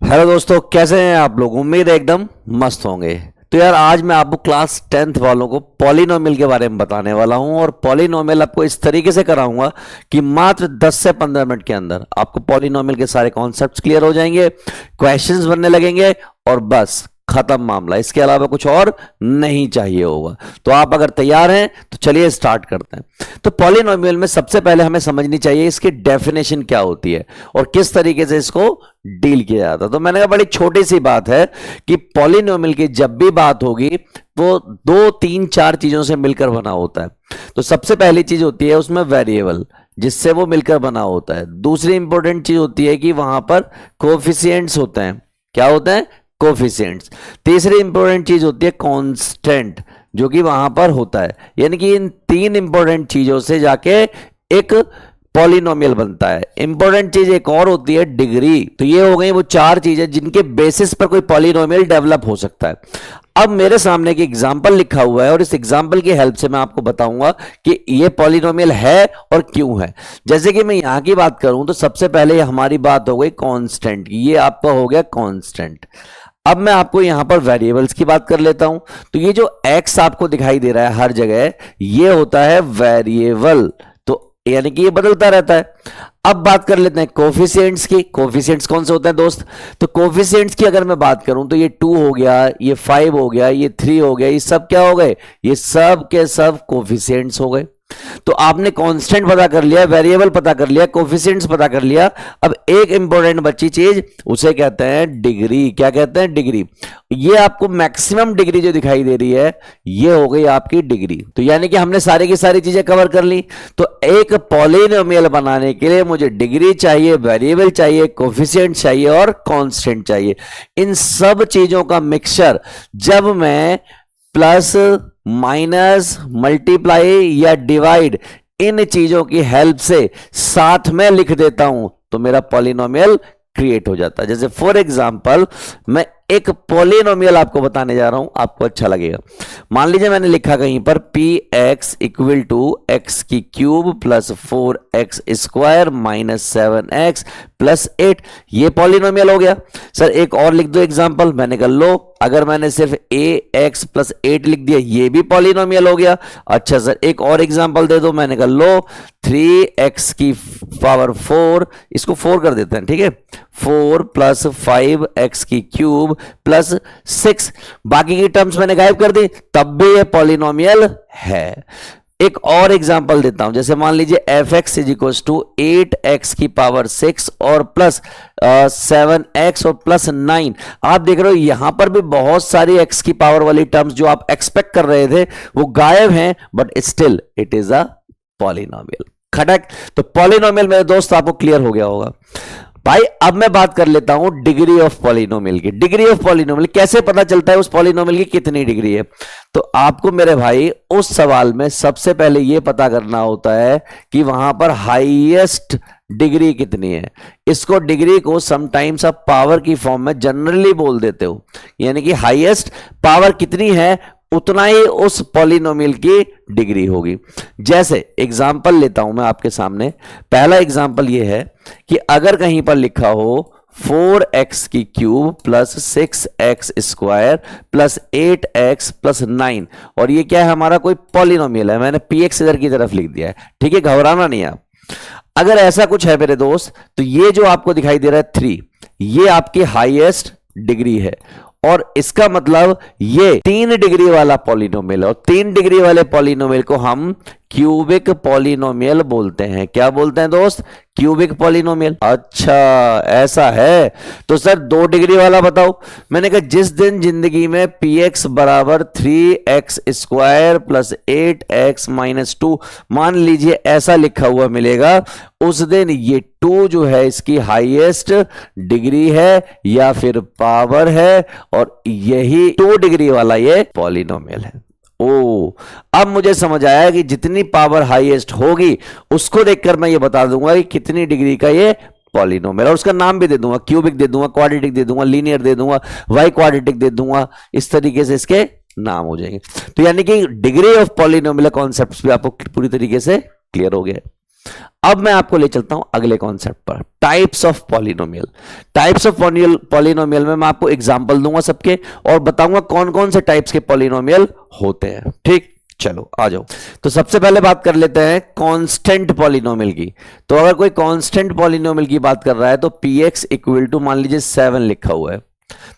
Hello दोस्तों, कैसे हैं आप लोग। उम्मीद है एकदम मस्त होंगे। तो यार आज मैं आपको क्लास 10th वालों को पॉलिनोमियल के बारे में बताने वाला हूं और पॉलिनोमियल आपको इस तरीके से कराऊंगा कि मात्र 10 से 15 मिनट के अंदर आपको पॉलिनोमियल के सारे कॉन्सेप्ट्स क्लियर हो जाएंगे, क्वेश्चंस बनने लगेंगे और बस खत्म मामला। इसके अलावा कुछ और नहीं चाहिए होगा। तो आप अगर तैयार हैं तो चलिए स्टार्ट करते हैं। तो पॉलिनोमियल में सबसे पहले हमें समझनी चाहिए इसकी डेफिनेशन क्या होती है और किस तरीके से इसको डील किया जाता है। तो मैंने कहा बड़ी छोटी सी बात है कि पॉलिनोमियल की जब भी बात होगी वो 2 3 4 चीजों से मिलकर बना होता है। तो सबसे पहली चीज होती है उसमें वेरिएबल, जिससे वो मिलकर बना होता है। दूसरी इंपॉर्टेंट चीज होती है कि वहां पर कोफिशिएंट्स होते हैं। क्या होते हैं? कोफिशिएंट्स। तीसरी इंपॉर्टेंट चीज होती है कांस्टेंट, जो कि वहां पर होता है। यानी कि इन 3 इंपॉर्टेंट चीजों से जाके एक पॉलिनोमियल बनता है। इंपॉर्टेंट चीज एक और होती है डिग्री। तो ये हो गई वो 4 चीजें जिनके बेसिस पर कोई पॉलिनोमियल डेवलप हो सकता है। अब मेरे सामने एक एग्जाम्पल लिखा हुआ है और इस एग्जाम्पल की हेल्प से मैं आपको बताऊंगा कि ये पॉलिनोमियल है और क्यों है। जैसे कि मैं यहां की बात करूं तो सबसे पहले हमारी बात हो गई कांस्टेंट की। ये आपका हो गया कांस्टेंट। अब मैं आपको यहां पर वेरिएबल्स की बात कर लेता हूं। तो ये जो x आपको दिखाई दे रहा है हर जगह, ये होता है वेरिएबल। तो यानी कि ये बदलता रहता है। अब बात कर लेते हैं कोफिशिएंट्स की। कोफिशिएंट्स कौन से होते हैं दोस्त? तो कोफिशिएंट्स की अगर मैं बात करूं तो ये 2 हो गया, ये 5 हो गया, ये 3 हो गया। ये सब क्या हो गए? ये सब के सब कोफिशिएंट्स हो गए। तो आपने कांस्टेंट पता कर लिया, वेरिएबल पता कर लिया, कोफिशिएंट्स पता कर लिया। अब एक इंपॉर्टेंट बची चीज, उसे कहते हैं डिग्री। क्या कहते हैं? डिग्री। ये आपको मैक्सिमम डिग्री जो दिखाई दे रही है, ये हो गई आपकी डिग्री। तो यानी कि हमने सारी की सारी चीजें कवर कर ली। तो एक पॉलिनोमियल बनाने के लिए मुझे डिग्री चाहिए, वेरिएबल चाहिए, कोफिशिएंट चाहिए और कांस्टेंट चाहिए। इन सब चीजों का मिक्सचर जब मैं प्लस, माइनस, मल्टीप्लाई या डिवाइड इन चीजों की हेल्प से साथ में लिख देता हूं तो मेरा पॉलिनोमियल क्रिएट हो जाता है। जैसे फॉर एग्जांपल मैं एक पॉलिनोमियल आपको बताने जा रहा हूं, आपको अच्छा लगेगा। मान लीजिए मैंने लिखा कहीं पर px इक्वल टू एक्स की cube plus 4x square minus 7x plus 8। ये पॉलिनोमियल हो गया। सर एक और लिख दो एग्जांपल। मैंने कहा लो, अगर मैंने सिर्फ ax प्लस 8 लिख दिया, ये भी पॉलिनोमियल हो गया। अच्छा सर एक और एग्जांपल दे दो। मैंने कहा लो 3x की पावर 4, इसको 4 कर देते हैं, ठीक है। 4 प्लस 5x की क्यूब प्लस 6, बाकी की टर्म्स मैंने गायब कर दी, तब भी ये पॉलिनोमियल है। एक और एग्जांपल देता हूं। जैसे मान लीजिए fx is equal to 8x की पावर 6 और प्लस 7x और प्लस 9। आप देख रहे हो यहां पर भी बहुत सारी x की पावर वाली टर्म्स जो आप एक्सपेक्ट कर रहे थे वो गायब हैं, but still it is a polynomial. खटक। तो पॉलिनोमियल मेरे दोस्त आपको क्लियर हो गया होगा। भाई अब मैं बात कर लेता हूं डिग्री ऑफ पॉलिनोमियल की। डिग्री ऑफ पॉलिनोमियल कैसे पता चलता है उस पॉलिनोमियल की कितनी डिग्री है? तो आपको मेरे भाई उस सवाल में सबसे पहले यह पता करना होता है कि वहां पर हाईएस्ट डिग्री कितनी है। इसको डिग्री को समटाइम्स आप पावर की फॉर्म में जनरली बोल देते हो। यानी कि हाईएस्ट पावर कितनी है उतना ही उस पॉलिनोमियल की डिग्री होगी। जैसे एग्जांपल लेता हूं मैं आपके सामने। पहला एग्जांपल यह है कि अगर कहीं पर लिखा हो 4x की cube plus 6x square plus 8x plus 9, और ये क्या है? हमारा कोई पॉलिनोमियल है। मैंने px इधर की तरफ लिख दिया है, ठीक है, घबराना नहीं आप। अगर ऐसा कुछ है मेरे दोस्त, तो ये जो आपको दिखाई दे रहा है 3, ये आपकी हाईएस्ट डिग्री है। और इसका मतलब ये 3 डिग्री वाला पॉलिनोमियल है। और 3 डिग्री वाले पॉलिनोमियल को हम क्यूबिक पॉलिनोमियल बोलते हैं। क्या बोलते हैं दोस्त? Cubic polynomial. अच्छा ऐसा है। तो सर 2 डिग्री वाला बताओ। मैंने कहा जिस दिन जिंदगी में px बराबर 3x square plus 8x minus 2 मान लीजिए ऐसा लिखा हुआ मिलेगा, उस दिन ये 2 जो है इसकी हाईएस्ट डिग्री है या फिर पावर है, और यही 2 डिग्री वाला ये पॉलिनोमियल है। ओ अब मुझे समझ आया कि जितनी पावर हाईएस्ट होगी उसको देखकर मैं ये बता दूंगा कि कितनी डिग्री का ये पॉलिनोमियल, और उसका नाम भी दे दूंगा। क्यूबिक दे दूंगा, क्वाड्रेटिक दे दूंगा, लीनियर दे दूंगा, वाई क्वाड्रेटिक दे दूंगा। इस तरीके से इसके नाम हो जाएंगे। तो यानी कि डिग्री ऑफ पॉलिनोमियल कॉन्सेप्ट्स भी आपको पूरी तरीके से क्लियर हो गया। अब मैं आपको ले चलता हूं अगले कॉन्सेप्ट पर, types of polynomial. Types of polynomial में मैं आपको एग्जांपल दूंगा सबके और बताऊंगा कौन कौन से टाइप्स के पॉलिनोमियल होते हैं। ठीक, चलो आ जाओ। तो सबसे पहले बात कर लेते हैं कांस्टेंट पॉलिनोमियल की। तो अगर कोई कांस्टेंट पॉलिनोमियल की बात कर रहा है तो px इक्वल टू मान लीजिए 7 लिखा हुआ है,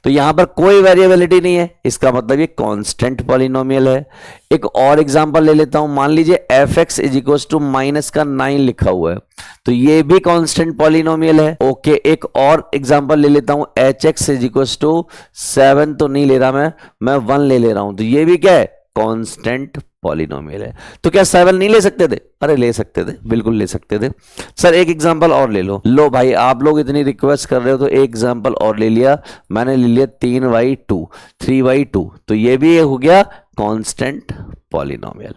तो यहां पर कोई वेरिएबिलिटी नहीं है, इसका मतलब ये कांस्टेंट पॉलिनोमियल है। एक और एग्जांपल ले लेता हूं, मान लीजिए fx is equal to minus का 9 लिखा हुआ है, तो ये भी कांस्टेंट पॉलिनोमियल है। ओके, एक और एग्जांपल ले लेता हूं, hx इज इक्वल टू 7 तो नहीं ले रहा मैं 1 ले रहा हूं, तो ये भी क्या है, कांस्टेंट पॉलिनोमियल है। तो क्या 7 नहीं ले सकते थे? अरे ले सकते थे, बिल्कुल ले सकते थे। सर एक एग्जांपल और ले लो। लो भाई, आप लोग इतनी रिक्वेस्ट कर रहे हो तो एक एग्जांपल और ले लिया, मैंने ले लिया 3/2, 3/2, तो ये भी हो गया कांस्टेंट पॉलिनोमियल।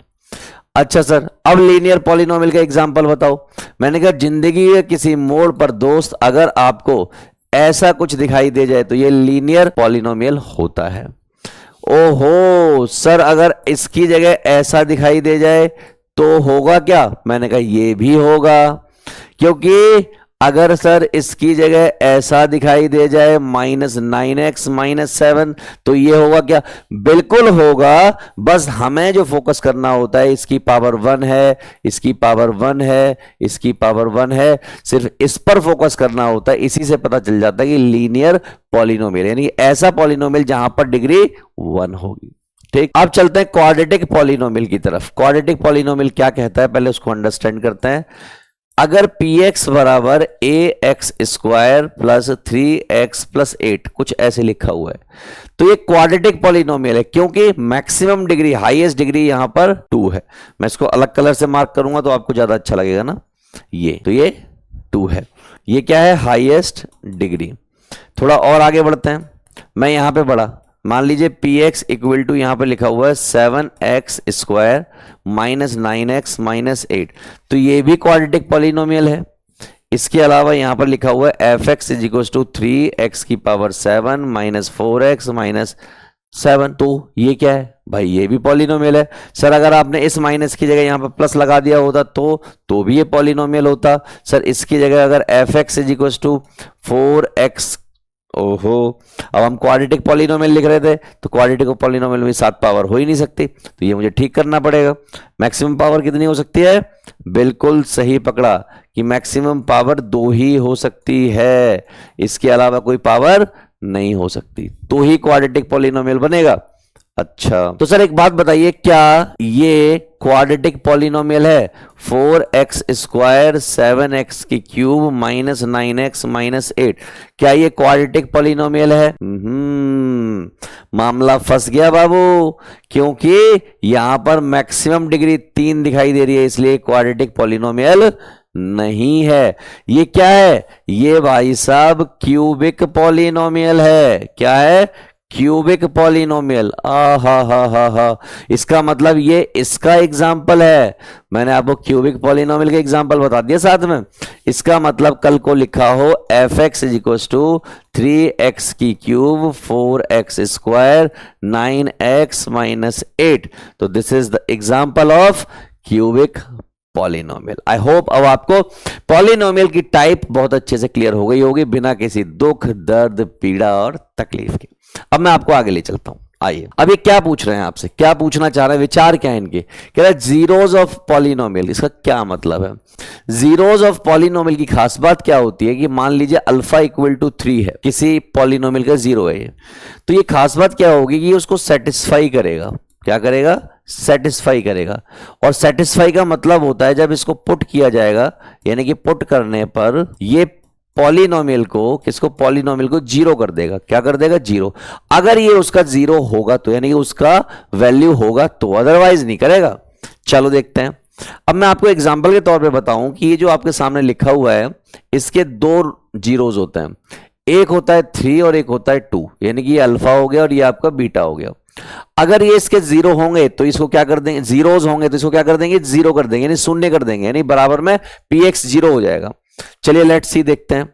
अच्छा सर, अब लीनियर पॉलिनोमियल का एग्जांपल बताओ। मैंने कहा जिंदगी के किसी मोड़ पर दोस्त अगर आपको ऐसा कुछ दिखाई दे जाए तो ये लीनियर पॉलिनोमियल होता है। ओहो सर, अगर इसकी जगह ऐसा दिखाई दे जाए तो होगा क्या? मैंने कहा ये भी होगा, क्योंकि अगर सर इसकी जगह ऐसा दिखाई दे जाए -9x -7, तो ये होगा क्या? बिल्कुल होगा। बस हमें जो फोकस करना होता है, इसकी पावर 1 है, इसकी पावर 1 है, इसकी पावर 1 है, सिर्फ इस पर फोकस करना होता है। इसी से पता चल जाता है कि लीनियर पॉलिनोमियल, यानी ऐसा पॉलिनोमियल जहां पर डिग्री 1 होगी। ठीक, अब चलते हैं क्वाड्रेटिक पॉलिनोमियल की तरफ। क्वाड्रेटिक पॉलिनोमियल क्या कहता है, पहले उसको अंडरस्टैंड करते हैं। अगर px बराबर ax square plus 3x plus 8 कुछ ऐसे लिखा हुआ है, तो ये क्वाड्रेटिक पॉलिनोमियल है, क्योंकि मैक्सिमम डिग्री, हाईएस्ट डिग्री यहां पर 2 है। मैं इसको अलग कलर से मार्क करूंगा तो आपको ज्यादा अच्छा लगेगा ना। तो ये 2 है, ये क्या है, हाईएस्ट डिग्री। थोड़ा और आगे बढ़ते हैं, मैं यहां पे बढ़ा, मान लीजिए px इक्वल टू यहां पर लिखा हुआ है 7x स्क्वायर -9x -8, तो ये भी क्वाड्रेटिक पॉलिनोमियल है। इसके अलावा यहां पर लिखा हुआ है fx is equal to 3x की पावर 7 -4x -7, तो ये क्या है भाई, ये भी पॉलिनोमियल है। सर अगर आपने इस माइनस की जगह यहां पर प्लस लगा दिया होता तो भी ये पॉलिनोमियल होता। सर इसकी जगह अगर fx is equal to 4x, ओहो, अब हम क्वाड्रेटिक पॉलिनोमियल लिख रहे थे, तो क्वाड्रेटिक पॉलिनोमियल में 7 पावर हो ही नहीं सकती, तो ये मुझे ठीक करना पड़ेगा। मैक्सिमम पावर कितनी हो सकती है? बिल्कुल सही पकड़ा कि मैक्सिमम पावर 2 ही हो सकती है, इसके अलावा कोई पावर नहीं हो सकती, तो ही क्वाड्रेटिक पॉलिनोमियल बनेगा। अच्छा, तो सर एक बात बताइए, क्या ये क्वाड्रेटिक पॉलिनोमियल है? 4x स्क्वायर 7x की क्यूब -9x -8, क्या ये क्वाड्रेटिक पॉलिनोमियल है? मामला फंस गया बाबू, क्योंकि यहां पर मैक्सिमम डिग्री 3 दिखाई दे रही है, इसलिए क्वाड्रेटिक पॉलिनोमियल नहीं है। ये क्या है? ये भाई साहब क्यूबिक पॉलिनोमियल है। क्या है? Cubic polynomial. हा, इसका मतलब ये इसका एग्जाम्पल है। मैंने आपको क्यूबिक पॉलिनोमियल के एग्जाम्पल बता दिया साथ में। इसका मतलब कल को लिखा हो fx is equal to 3x की क्यूब 4x स्क्वायर 9x -8, तो this is the example of cubic polynomial. I hope अब आपको पॉलिनोमियल की टाइप बहुत अच्छे से क्लियर हो गई होगी, बिना किसी दुख, दर्द, पीड़ा और तकलीफ के। अब मैं आपको आगे ले चलता हूं। आइए, अब ये क्या पूछ रहे हैं आपसे, क्या पूछना चाह रहे हैं, विचार क्या है इनके? कह रहे हैं जीरोज ऑफ पॉलिनोमियल। इसका क्या मतलब है? जीरोज ऑफ पॉलिनोमियल की खास बात क्या होती है कि मान लीजिए अल्फा इक्वल टू 3 है, किसी पॉलिनोमियल का जीरो है ये, तो ये खास बात क्या होगी कि उसको सेटिस्फाई करेगा। क्या करेगा? सेटिस्फाई करेगा। और सेटिस्फाई का मतलब होता है जब इसको पुट किया जाएगा, यानी कि पुट करने पर ये पॉलिनोमियल को, किसको? पॉलिनोमियल को जीरो कर देगा। क्या कर देगा? जीरो। अगर ये उसका जीरो होगा तो यानी कि उसका वैल्यू होगा तो, अदरवाइज नहीं करेगा। चलो देखते हैं। अब मैं आपको एग्जांपल के तौर पे बताऊं कि ये जो आपके सामने लिखा हुआ है, इसके 2 जीरोज होते हैं, एक होता है 3 और एक होता है 2, यानी कि ये अल्फा हो गया और ये आपका बीटा हो गया। अगर ये इसके जीरो होंगे तो इसको क्या कर देंगे? जीरोज होंगे तो इसको क्या कर देंगे? जीरो कर देंगे, यानी शून्य कर देंगे, यानी बराबर में px जीरो हो जाएगा। चलिए लेट्स सी, देखते हैं।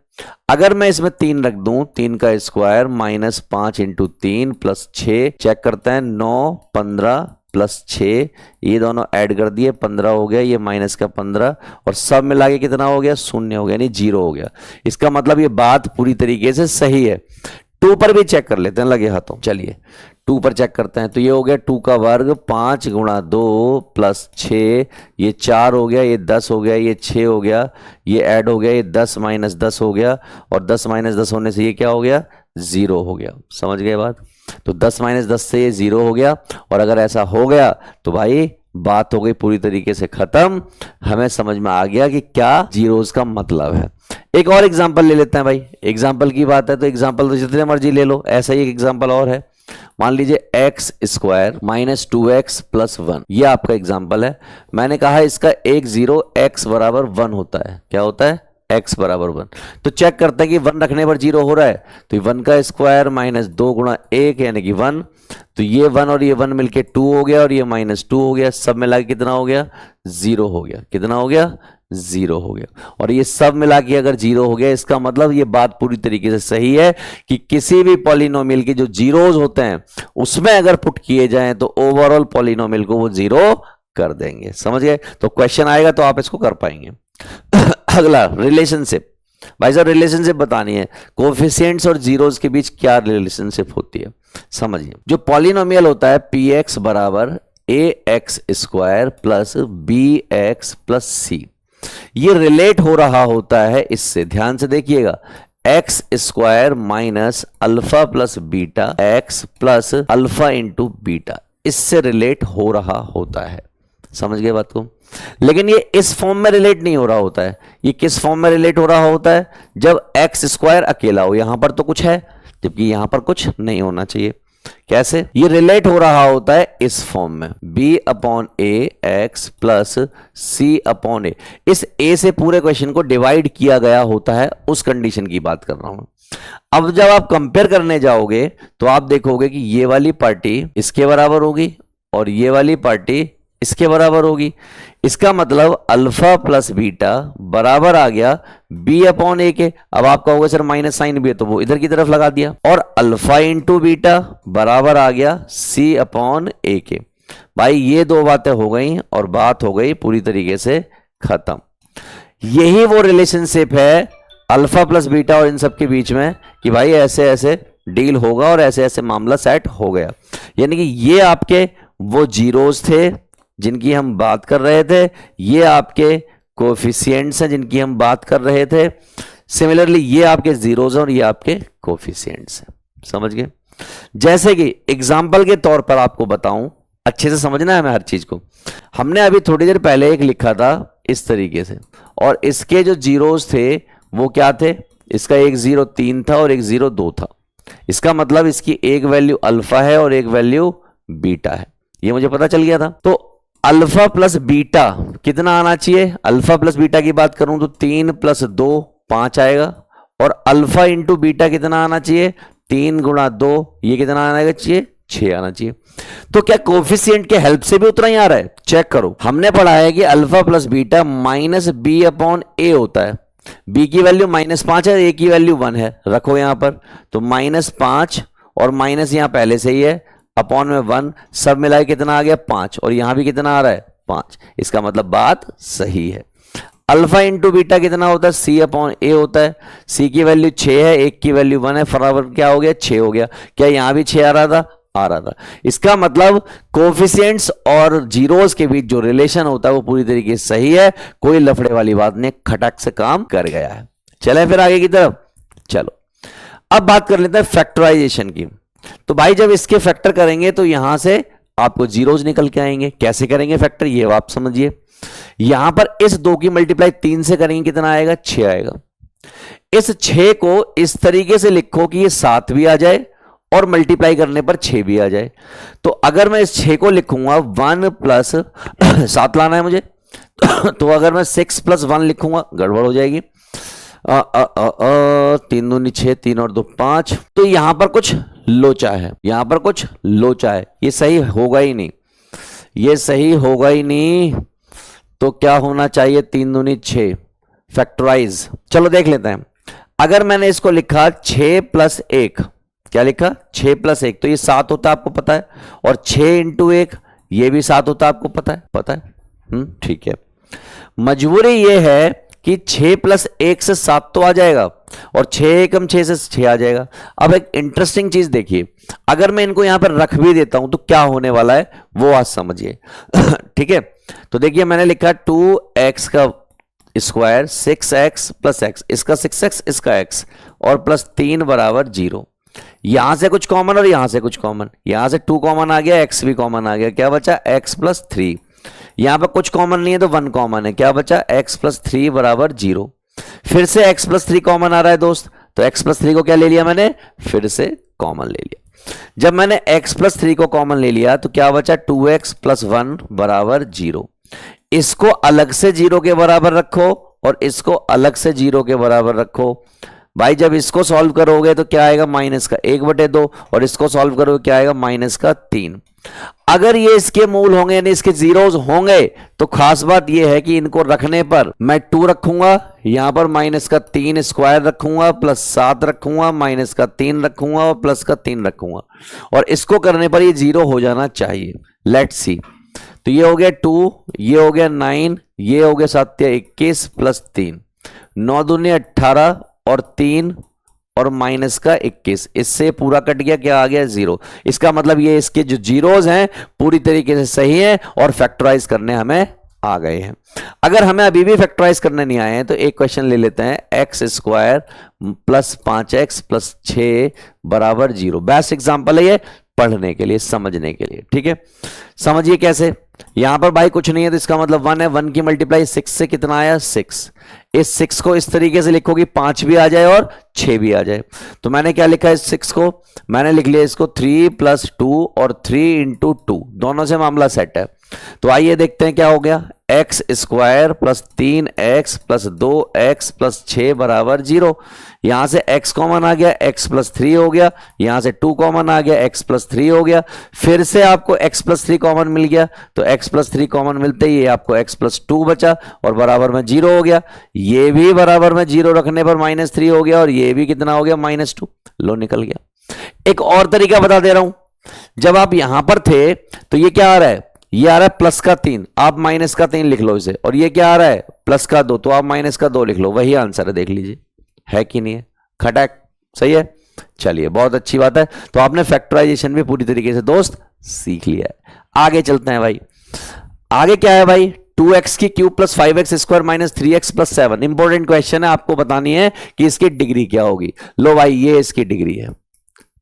अगर मैं इसमें 3 रख दूं, 3 का स्क्वायर -5 × 3 + 6, चेक करते हैं, 9 15 प्लस 6, ये दोनों ऐड कर दिए 15 हो गया, ये माइनस का 15 और सब मिला के कितना हो गया, 0 हो गया, यानी 0 हो गया। इसका मतलब ये बात पूरी तरीके से सही है। 2 पर भी चेक कर लेते हैं लगे हाथों, चलिए 2 पर चेक करते हैं। तो ये हो गया 2 का वर्ग 5 गुणा 2 प्लस 6, ये 4 हो गया, ये 10 हो गया, ये 6 हो गया, ये ऐड हो गया, ये 10 माइनस 10 हो गया और 10 माइनस 10 होने से ये क्या हो गया, 0 हो गया। समझ गए बात? तो 10 माइनस 10 से ये 0 हो गया और अगर ऐसा हो गया तो भाई बात हो गई पूरी तरीके से खत्म। हमें समझ में आ गया कि क्या जीरोस का मतलब है। एक और एग्जांपल ले लेते हैं भाई, एग्जांपल की बात है तो एग्जांपल तो जितने मर्जी ले लो। ऐसा ही एक एग्जांपल और है, मान लीजिए x square minus 2x plus 1, ये आपका एग्जांपल है। मैंने कहा इसका एक जीरो x बराबर 1 होता है। क्या होता है? x बराबर 1। तो चेक करते हैं कि 1 रखने पर 0 हो रहा है, तो 1 का स्क्वायर माइनस 2 गुणा 1 यानी कि 1, तो ये 1 और ये 1 मिलके 2 हो गया और ये माइनस 2 हो गया, सब मिला के कितना हो गया, 0 हो गया। कितना हो गया? 0 हो गया। और ये सब मिला के अगर 0 हो गया, इसका मतलब ये बात पूरी तरीके से सही है कि किसी भी पॉलिनोमियल के जो जीरोज होते हैं उसमें अगर पुट किए जाएं तो ओवरऑल पॉलिनोमियल को वो 0 कर देंगे। समझ गए? तो क्वेश्चन आएगा तो आप इसको कर पाएंगे। अगला रिलेशनशिप, भाई साहब रिलेशनशिप बतानी है, कोएफिशिएंट्स और जीरोस के बीच क्या रिलेशनशिप होती है समझिए। जो पॉलिनोमियल होता है पी एक्स बराबर A X square plus B X plus C, ये रिलेट हो रहा होता है इससे, ध्यान से देखिएगा, x square minus alpha plus beta x plus alpha into beta, इससे रिलेट हो रहा होता है। समझ गए बात को? लेकिन ये इस फॉर्म में रिलेट नहीं हो रहा होता है। ये किस फॉर्म में रिलेट हो रहा होता है? जब एक्स स्क्वायर अकेला हो, यहां पर तो कुछ है जबकि यहां पर कुछ नहीं होना चाहिए। कैसे? ये रिलेट हो रहा होता है इस फॉर्म में, b अपॉन ए एक्स प्लस सी अपॉन ए। इस a से पूरे क्वेश्चन को डिवाइड किया गया होता है, उस कंडीशन की बात कर रहा हूं। अब जब आप कंपेयर करने जाओगे तो आप देखोगे कि ये वाली पार्टी इसके बराबर होगी और ये वाली पार्टी इसके बराबर होगी। इसका मतलब अल्फा प्लस बीटा बराबर आ गया b अपॉन ए के। अब आपका होगा सर माइनस साइन भी है तो वो इधर की तरफ लगा दिया, और अल्फा इंटू बीटा बराबर आ गया c अपॉन ए के। भाई ये दो बातें हो गई और बात हो गई पूरी तरीके से खत्म। यही वो रिलेशनशिप है अल्फा प्लस बीटा और इन सब के बीच में कि भाई ऐसे ऐसे डील होगा और ऐसे ऐसे मामला सेट हो गया। यानी कि ये आपके वो जीरोस थे जिनकी हम बात कर रहे थे, ये आपके कोएफिशिएंट्स हैं जिनकी हम बात कर रहे थे। सिमिलरली ये आपके जीरोस हैं और ये आपके कोएफिशिएंट्स हैं। समझ गए? जैसे कि एग्जांपल के तौर पर आपको बताऊं, अच्छे से समझना है हमें हर चीज को। हमने अभी थोड़ी देर पहले एक लिखा था इस तरीके से, और इसके जो जीरोस थे वो क्या थे? इसका एक 0 3 था और एक 0 2 था। इसका मतलब इसकी एक वैल्यू अल्फा है और एक वैल्यू बीटा है, ये मुझे पता चल गया था। तो अल्फा प्लस बीटा कितना आना चाहिए? अल्फा प्लस बीटा की बात करूं तो 3 प्लस 2 5 आएगा, और अल्फा इंटू बीटा कितना आना चाहिए? 3 गुणा 2, ये कितना आना चाहिए? 6 आना चाहिए। तो क्या कोएफिशिएंट के हेल्प से भी उतना ही आ रहा है? चेक करो, हमने पढ़ा है कि alpha plus beta minus B upon A होता है। b की वैल्यू -5 है, a की वैल्यू 1 है, रखो यहां पर, तो -5 और माइनस यहां पहले से ही है, अपॉन में 1, सब मिलाए कितना आ गया? 5, और यहां भी कितना आ रहा है? 5। इसका मतलब बात सही है। अल्फा इंटू बीटा कितना होता है? c अपॉन ए होता है। c की वैल्यू 6 है, एक की वैल्यू 1 है, बराबर क्या हो गया? 6 हो गया। क्या यहां भी 6 आ रहा था? आ रहा था। इसका मतलब कोएफिशिएंट्स और जीरोस के बीच जो रिलेशन होता है वो पूरी तरीके से सही है, कोई लफड़े वाली बात नहीं, खटक से काम कर गया है। चले फिर आगे की तरफ। चलो अब बात कर लेते हैं फैक्टराइजेशन की। तो भाई जब इसके फैक्टर करेंगे तो यहां से आपको जीरोस निकल के आएंगे। कैसे करेंगे फैक्टर, ये आप समझिए। यहां पर इस 2 की मल्टीप्लाई 3 से करेंगे, कितना आएगा? 6 आएगा। इस 6 को इस तरीके से लिखो कि ये 7 भी आ जाए और मल्टीप्लाई करने पर 6 भी आ जाए। तो अगर मैं इस 6 को लिखूंगा 1 प्लस 7 लाना है मुझे, तो अगर मैं 6 प्लस 1 लिखूंगा गड़बड़ हो जाएगी। 3 दूनी 6, 3 और 2 5। तो यहां पर कुछ लोचा है, यहां पर कुछ लोचा है, ये सही होगा ही नहीं, ये सही होगा ही नहीं। तो क्या होना चाहिए? 3 दूनी 6 फैक्टराइज। चलो देख लेते हैं। अगर मैंने इसको लिखा 6 प्लस 1, क्या लिखा? 6 प्लस 1, तो ये 7 होता है, आपको पता है, और 6 इंटू 1 ये भी 7 होता है, आपको पता है, पता है। ठीक है। मजबूरी ये है कि 6 प्लस 1 से 7 तो आ जाएगा, और 6 एकम 6 से 6 आ जाएगा। अब एक इंटरेस्टिंग चीज देखिए, अगर मैं इनको यहां पर रख भी देता हूं तो क्या होने वाला है वो आज समझिए। ठीक है, तो देखिए मैंने लिखा 2x का स्क्वायर 6x प्लस x, इसका 6x इसका x, और प्लस 3 बराबर 0। यहां से कुछ कॉमन और यहां से कुछ कॉमन, यहां से 2 कॉमन आ गया, x भी कॉमन आ गया, क्या बचा x प्लस 3। यहां पर कुछ कॉमन नहीं है तो 1 कॉमन है, क्या बचा x प्लस 3 बराबर 0। फिर से x प्लस 3 कॉमन आ रहा है दोस्त, तो x प्लस 3 को क्या ले लिया मैंने, फिर से कॉमन ले लिया। जब मैंने x प्लस 3 को कॉमन ले लिया तो क्या बचा 2x प्लस 1 बराबर 0। इसको अलग से 0 के बराबर रखो और इसको अलग से 0 के बराबर रखो। भाई जब इसको सॉल्व करोगे तो क्या आएगा माइनस का 1/2, और इसको सॉल्व करोगे क्या आएगा माइनस का 3। अगर ये इसके मूल होंगे यानी इसके जीरोस होंगे तो खास बात ये है कि इनको रखने पर मैं 2 रखूंगा, यहां पर माइनस का 3 स्क्वायर रखूंगा, प्लस 7 रखूंगा, माइनस का 3 रखूंगा और प्लस का 3 रखूंगा, और इसको करने पर ये 0 हो जाना चाहिए। लेट्स सी, तो ये हो गया 2, ये हो गया 9, ये हो गया 7 या 21 प्लस 3, 9 दूनी 18 और 3 और माइनस का 21, इससे पूरा कट गया, क्या आ गया 0। इसका मतलब ये इसके जो जीरोज हैं पूरी तरीके से सही हैं और फैक्टराइज करने हमें आ गए हैं। अगर हमें अभी भी फैक्टराइज करने नहीं आए हैं तो एक क्वेश्चन ले लेते हैं, x square plus 5x plus 6 बराबर 0। बेस्ट एग्जाम्पल है ये पढ़ने के लिए, समझने के लिए। ठीक है, समझिए कैसे। यहां पर भाई कुछ नहीं है तो इसका मतलब 1 है, 1 की मल्टीप्लाई 6 से कितना आया 6। इस 6 को इस तरीके से लिखो कि 5 भी आ जाए और 6 भी आ जाए। तो मैंने क्या लिखा है इस 6 को, मैंने लिख लिया इसको 3 प्लस 2 और 3 इंटू 2, दोनों से मामला सेट है। तो आइए देखते हैं क्या हो गया, x square plus 3x plus 2x plus 6 बराबर 0। यहां से x कॉमन आ गया, x प्लस 3 हो गया, यहां से 2 कॉमन आ गया, x प्लस 3 हो गया, फिर से आपको x प्लस 3 कॉमन मिल गया, तो x प्लस 3 कॉमन मिलते ही आपको x प्लस 2 बचा और बराबर में 0 हो गया। ये भी बराबर में 0 रखने पर माइनस 3 हो गया और ये भी कितना हो गया -2। लो निकल गया। एक और तरीका बता दे रहा हूं, जब आप यहां पर थे तो ये क्या आ रहा है, ये आ रहा है प्लस का 3, आप माइनस का 3 लिख लो इसे, और ये क्या आ रहा है प्लस का 2, तो आप माइनस का 2 लिख लो, वही आंसर है। देख लीजिए है कि नहीं है, खटैक सही है। चलिए बहुत अच्छी बात है, तो आपने फैक्टराइजेशन भी पूरी तरीके से दोस्त सीख लिया है। आगे चलते हैं भाई, आगे क्या है भाई, 2x की cube plus 5x square minus 3x plus 7। Important question है, आपको बतानी है कि इसकी डिग्री क्या होगी। लो भाई ये इसकी डिग्री है,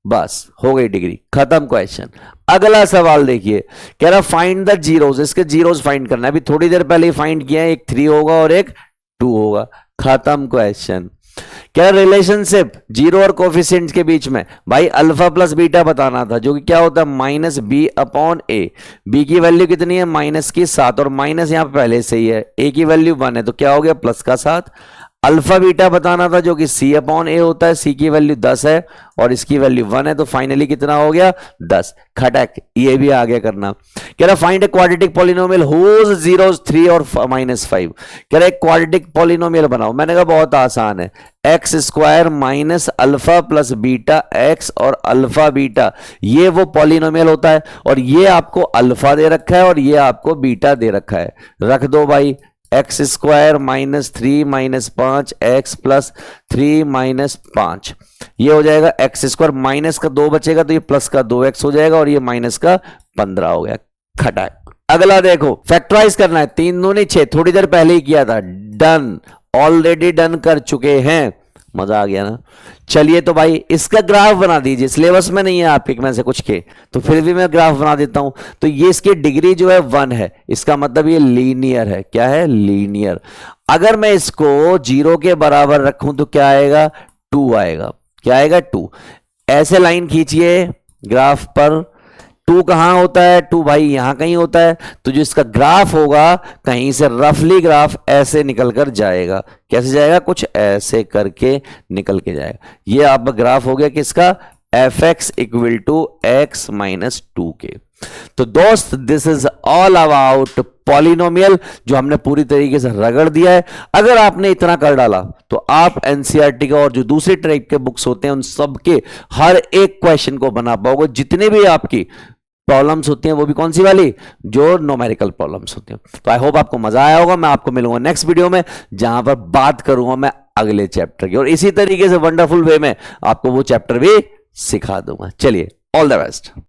बस हो गई डिग्री, खत्म क्वेश्चन। अगला सवाल देखिए, कह रहा फाइंड द जीरोस, इसके जीरोस फाइंड करना है। अभी थोड़ी देर पहले ही फाइंड किया है, एक 3 होगा और एक 2 होगा, खत्म क्वेश्चन। क्या रिलेशनशिप जीरो और कोफिशिएंट के बीच में, भाई अल्फा प्लस बीटा बताना था, जो कि क्या होता है माइनस बी अपॉन ए। बी की वैल्यू कितनी है माइनस की 7, और माइनस यहां पहले से ही है, ए की वैल्यू 1 है तो क्या हो गया प्लस का 7। अल्फा बीटा बताना था जो कि सी अपॉन ए होता है, सी की वैल्यू 10 है और इसकी वैल्यू 1 है, तो फाइनली कितना हो गया 10। खटक, ये भी आगे करना। कह रहा find a quadratic polynomial whose zeros 3 और -5। कह रहा एक क्वाड्रेटिक पॉलिनोमियल बनाओ। मैंने कहा बहुत आसान है, x square minus alpha plus beta x और अल्फा बीटा, ये वो पॉलिनोमियल होता है, और ये आपको अल्फा दे रखा है और ये आपको बीटा दे रखा है। रख दो भाई, x square minus 3 minus 5 x plus 3 minus 5, ये हो जाएगा एक्स स्क्वायर, माइनस का 2 बचेगा तो ये प्लस का 2x हो जाएगा और ये माइनस का 15 हो गया। खटाक। अगला देखो, फैक्टराइज करना है, 3 दूनी 6, थोड़ी देर पहले ही किया था, डन, ऑलरेडी डन कर चुके हैं। मजा आ गया ना। चलिए तो भाई इसका ग्राफ बना दीजिए, सिलेबस में नहीं है आपके में से कुछ के, तो फिर भी मैं ग्राफ बना देता हूं। तो ये इसकी डिग्री जो है 1 है, इसका मतलब ये लीनियर है। क्या है, लीनियर। अगर मैं इसको 0 के बराबर रखूं तो क्या आएगा 2 आएगा। क्या आएगा 2। ऐसे लाइन खींचिए ग्राफ पर, 2 कहां होता है, 2 भाई यहां कहीं होता है, तो जो इसका ग्राफ होगा कहीं से रफली ग्राफ ऐसे निकल कर जाएगा। कैसे जाएगा, कुछ ऐसे करके निकल के जाएगा। ये आपका ग्राफ हो गया किसका, fx equal to x minus 2 के। तो दोस्त this is all about polynomial, जो हमने पूरी तरीके से रगड़ दिया है। अगर आपने इतना कर डाला तो आप एनसीईआरटी का और जो दूसरे टाइप के बुक्स होते हैं उन सब के हर एक क्वेश्चन को बना पाओगे। जितने भी आपकी प्रॉब्लम्स होती हैं, वो भी कौन सी वाली, जो न्यूमेरिकल प्रॉब्लम्स होती हैं। तो आई होप आपको मजा आया होगा। मैं आपको मिलूंगा नेक्स्ट वीडियो में, जहां पर बात करूंगा मैं अगले चैप्टर की, और इसी तरीके से वंडरफुल वे में आपको वो चैप्टर भी सिखा दूंगा। चलिए, ऑल द बेस्ट।